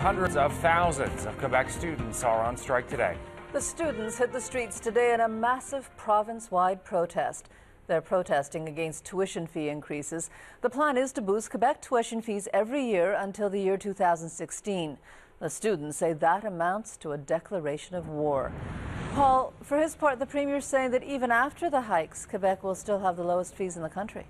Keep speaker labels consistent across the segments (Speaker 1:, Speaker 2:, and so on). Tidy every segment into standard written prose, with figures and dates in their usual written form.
Speaker 1: Hundreds of thousands of Quebec students are on strike today.
Speaker 2: The students hit the streets today in a massive province-wide protest. They're protesting against tuition fee increases. The plan is to boost Quebec tuition fees every year until the year 2016. The students say that amounts to a declaration of war. Paul, for his part, the Premier is saying that even after the hikes, Quebec will still have the lowest fees in the country.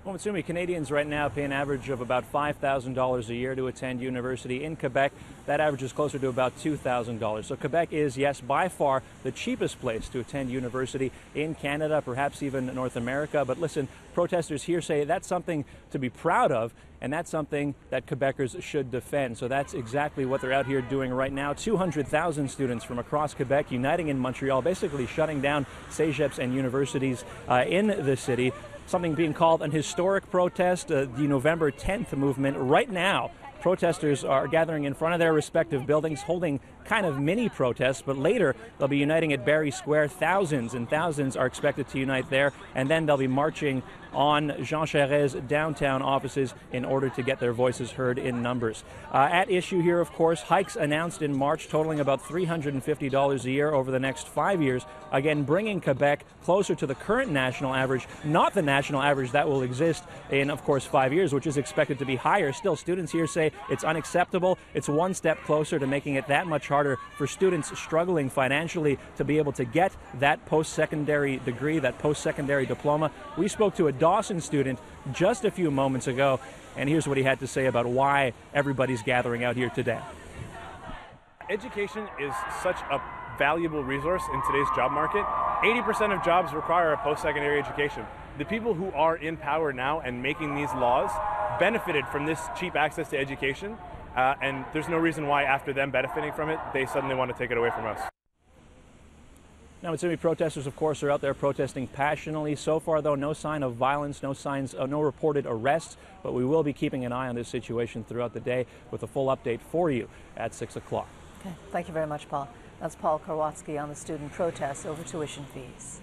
Speaker 3: Well, Matsumi, Canadians right now pay an average of about $5,000 a year to attend university. In Quebec, that average is closer to about $2,000. So Quebec is, yes, by far the cheapest place to attend university in Canada, perhaps even North America. But listen, protesters here say that's something to be proud of, and that's something that Quebecers should defend. So that's exactly what they're out here doing right now. 200,000 students from across Quebec uniting in Montreal, basically shutting down CEGEPs and universities in the city. Something being called an historic protest, the November 10th movement. Right now, protesters are gathering in front of their respective buildings, holding kind of mini protests, but later they'll be uniting at Barry Square. Thousands and thousands are expected to unite there, and then they'll be marching on Jean Charest's downtown offices in order to get their voices heard in numbers. At issue here, of course, hikes announced in March totaling about $350 a year over the next 5 years, again bringing Quebec closer to the current national average, not the national average that will exist in, of course, 5 years, which is expected to be higher. Still, students here say it's unacceptable. It's one step closer to making it that much harder for students struggling financially to be able to get that post-secondary degree, that post-secondary diploma. We spoke to a Dawson student just a few moments ago, and here's what he had to say about why everybody's gathering out here today.
Speaker 4: Education is such a valuable resource in today's job market. 80% of jobs require a post-secondary education. The people who are in power now and making these laws benefited from this cheap access to education, and there's no reason why after them benefiting from it, they suddenly want to take it away from us.
Speaker 3: Now, Matsumi, protesters, of course, are out there protesting passionately. So far, though, no sign of violence, no reported arrests, but we will be keeping an eye on this situation throughout the day with a full update for you at 6 o'clock.
Speaker 2: Okay. Thank you very much, Paul. That's Paul Karwatsky on the student protests over tuition fees.